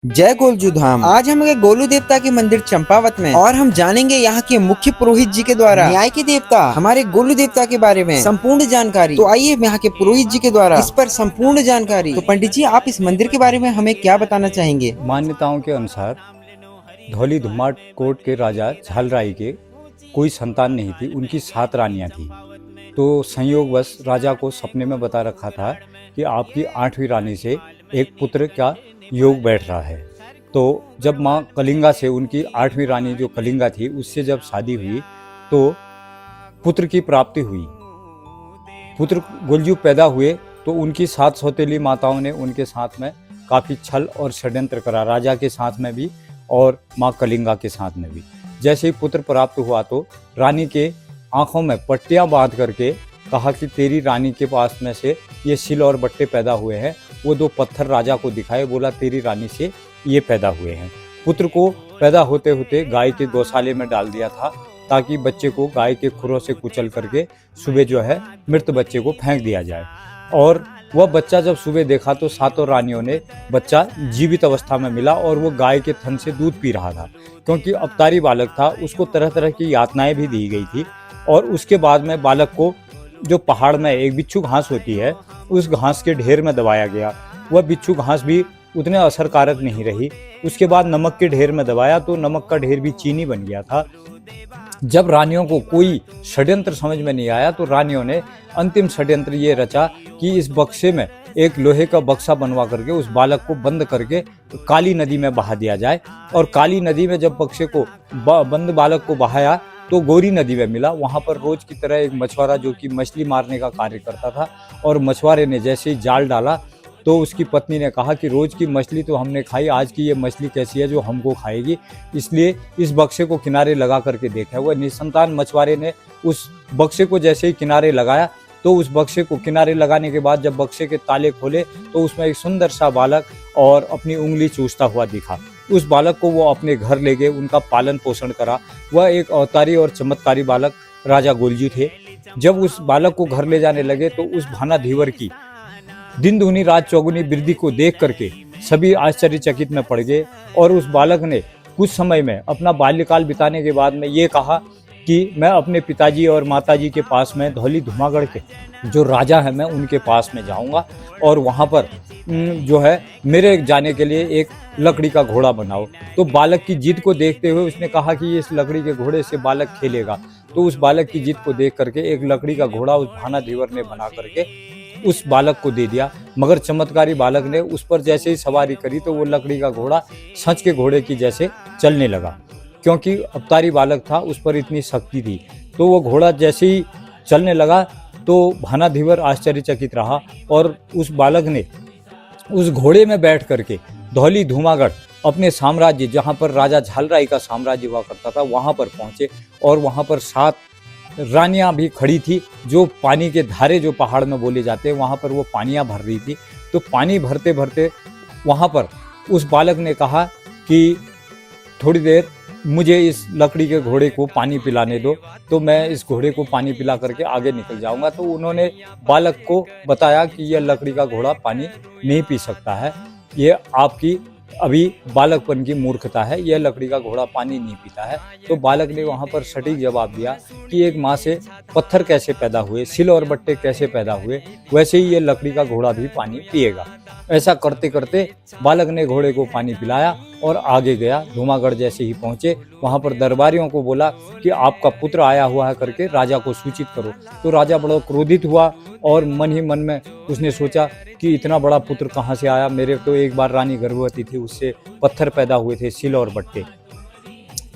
जय गोलजू धाम। आज हम गए गोलू देवता के मंदिर चंपावत में और हम जानेंगे यहाँ के मुख्य पुरोहित जी के द्वारा न्याय के देवता हमारे गोलू देवता के बारे में संपूर्ण जानकारी। तो आइए यहाँ के पुरोहित जी के द्वारा इस पर संपूर्ण जानकारी। तो पंडित जी, आप इस मंदिर के बारे में हमें क्या बताना चाहेंगे? मान्यताओं के अनुसार धौली धुमाट कोट के राजा झालराय के कोई संतान नहीं थी, उनकी 7 रानियां थी। तो संयोगवश राजा को सपने में बता रखा था कि आपकी 8वीं रानी से एक पुत्र का योग बैठ रहा है। तो जब माँ कलिंगा से, उनकी 8वीं रानी जो कलिंगा थी, उससे जब शादी हुई तो पुत्र की प्राप्ति हुई। पुत्र गोलजू पैदा हुए तो उनकी 7 सौतेली माताओं ने उनके साथ में काफ़ी छल और षड्यंत्र करा, राजा के साथ में भी और माँ कलिंगा के साथ में भी। जैसे ही पुत्र प्राप्त हुआ तो रानी के आंखों में पट्टियां बांध करके कहा कि तेरी रानी के पास में से ये सिल और बट्टे पैदा हुए हैं। वो 2 पत्थर राजा को दिखाए, बोला तेरी रानी से ये पैदा हुए हैं। पुत्र को पैदा होते होते गाय के गौशाले में डाल दिया था ताकि बच्चे को गाय के खुरों से कुचल करके सुबह जो है मृत बच्चे को फेंक दिया जाए। और वह बच्चा जब सुबह देखा तो 7 रानियों ने बच्चा जीवित अवस्था में मिला और वो गाय के थन से दूध पी रहा था। क्योंकि अवतारी बालक था, उसको तरह तरह की यातनाएं भी दी गई थी। और उसके बाद में बालक को जो पहाड़ में एक बिच्छू घास होती है, उस घास के ढेर में दबाया गया। वह बिच्छू घास भी उतने असरकारक नहीं रही। उसके बाद नमक के ढेर में दबाया तो नमक का ढेर भी चीनी बन गया था। जब रानियों को कोई षड्यंत्र समझ में नहीं आया तो रानियों ने अंतिम षड्यंत्र ये रचा कि इस बक्से में एक लोहे का बक्सा बनवा करके उस बालक को बंद करके काली नदी में बहा दिया जाए। और काली नदी में जब बक्से को बंद बालक को बहाया तो गौरी नदी में मिला। वहां पर रोज की तरह एक मछुआरा जो कि मछली मारने का कार्य करता था, और मछुआरे ने जैसे ही जाल डाला तो उसकी पत्नी ने कहा कि रोज की मछली तो हमने खाई, आज की ये मछली कैसी है जो हमको खाएगी, इसलिए इस बक्से को किनारे लगा करके देखा। वह निसंतान मछुआरे ने उस बक्से को जैसे ही किनारे लगाया तो उस बक्से को किनारे लगाने के बाद जब बक्से के ताले खोले तो उसमें एक सुंदर सा बालक और अपनी उंगली चूसता हुआ दिखा। उस बालक को वो अपने घर ले गए, उनका पालन पोषण करा। वह एक अवतारी और चमत्कारी बालक राजा गोलजू थे। जब उस बालक को घर ले जाने लगे तो उस भाना धीवर की दिन दूनी रात चौगुनी वृद्धि को देख करके सभी आश्चर्यचकित में पड़ गए। और उस बालक ने कुछ समय में अपना बाल्यकाल बिताने के बाद में ये कहा कि मैं अपने पिताजी और माताजी के पास में धौली धुमागढ़ के जो राजा है मैं उनके पास में जाऊंगा और वहां पर जो है मेरे जाने के लिए एक लकड़ी का घोड़ा बनाओ। तो बालक की जिद को देखते हुए उसने कहा कि इस लकड़ी के घोड़े से बालक खेलेगा। तो उस बालक की जिद को देख करके एक लकड़ी का घोड़ा उस भाना धीवर ने बना करके उस बालक को दे दिया। मगर चमत्कारी बालक ने उस पर जैसे ही सवारी करी तो वो लकड़ी का घोड़ा सच के घोड़े की जैसे चलने लगा। क्योंकि अवतारी बालक था, उस पर इतनी शक्ति थी। तो वो घोड़ा जैसे ही चलने लगा तो भाना धीवर आश्चर्यचकित रहा और उस बालक ने उस घोड़े में बैठ करके धौली धुमागढ़ अपने साम्राज्य, जहाँ पर राजा झालराय का साम्राज्य हुआ करता था, वहाँ पर पहुँचे। और वहाँ पर 7 रानियां भी खड़ी थी जो पानी के धारे जो पहाड़ में बोले जाते हैं वहाँ पर वो पानियाँ भर रही थी। तो पानी भरते भरते वहाँ पर उस बालक ने कहा कि थोड़ी देर मुझे इस लकड़ी के घोड़े को पानी पिलाने दो, तो मैं इस घोड़े को पानी पिला करके आगे निकल जाऊंगा। तो उन्होंने बालक को बताया कि यह लकड़ी का घोड़ा पानी नहीं पी सकता है, ये आपकी अभी बालकपन की मूर्खता है, यह लकड़ी का घोड़ा पानी नहीं पीता है। तो बालक ने वहाँ पर सटीक जवाब दिया कि एक माँ से पत्थर कैसे पैदा हुए, सिल और बट्टे कैसे पैदा हुए, वैसे ही ये लकड़ी का घोड़ा भी पानी पिएगा। ऐसा करते करते बालक ने घोड़े को पानी पिलाया और आगे गया। धुमागढ़ जैसे ही पहुंचे वहां पर दरबारियों को बोला कि आपका पुत्र आया हुआ है करके राजा को सूचित करो। तो राजा बड़ा क्रोधित हुआ और मन ही मन में उसने सोचा कि इतना बड़ा पुत्र कहाँ से आया, मेरे तो एक बार रानी गर्भवती थी, उससे पत्थर पैदा हुए थे, सिल और बट्टे।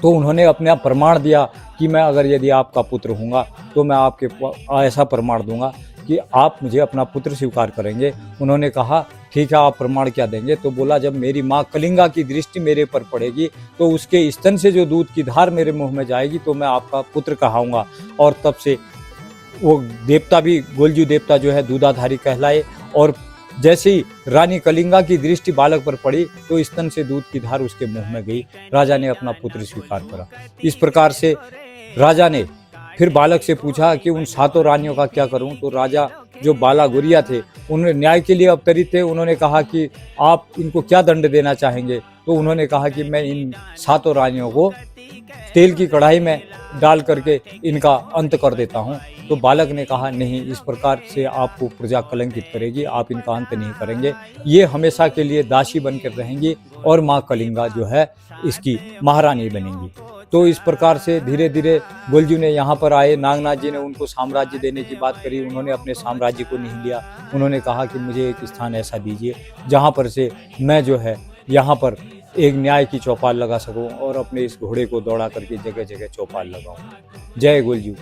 तो उन्होंने अपने आप प्रमाण दिया कि मैं अगर यदि आपका पुत्र हूँगा तो मैं आपके ऐसा प्रमाण दूंगा कि आप मुझे अपना पुत्र स्वीकार करेंगे। उन्होंने कहा ठीक है, आप प्रमाण क्या देंगे? तो बोला जब मेरी माँ कलिंगा की दृष्टि मेरे पर पड़ेगी तो उसके स्तन से जो दूध की धार मेरे मुंह में जाएगी तो मैं आपका पुत्र कहाऊंगा। और तब से वो देवता भी, गोलजू देवता जो है, दूधाधारी कहलाए। और जैसे ही रानी कलिंगा की दृष्टि बालक पर पड़ी तो स्तन से दूध की धार उसके मुंह में गई। राजा ने अपना पुत्र स्वीकार करा। इस प्रकार से राजा ने फिर बालक से पूछा कि उन 7 रानियों का क्या करूं? तो राजा जो बाला गुरिया थे उन्होंने न्याय के लिए अवतरित थे। उन्होंने कहा कि आप इनको क्या दंड देना चाहेंगे? तो उन्होंने कहा कि मैं इन 7 रानियों को तेल की कढ़ाई में डाल करके इनका अंत कर देता हूँ। तो बालक ने कहा, नहीं, इस प्रकार से आपको प्रजा कलंकित करेगी, आप इनका अंत नहीं करेंगे, ये हमेशा के लिए दासी बनकर रहेंगी और माँ कलिंगा जो है इसकी महारानी बनेंगी। तो इस प्रकार से धीरे धीरे गोलजू ने यहाँ पर आए, नागनाथ जी ने उनको साम्राज्य देने की बात करी, उन्होंने अपने साम्राज्य को नहीं लिया। उन्होंने कहा कि मुझे एक स्थान ऐसा दीजिए जहाँ पर से मैं जो है यहाँ पर एक न्याय की चौपाल लगा सकूं और अपने इस घोड़े को दौड़ा करके जगह जगह चौपाल लगाऊं। जय गोलजू।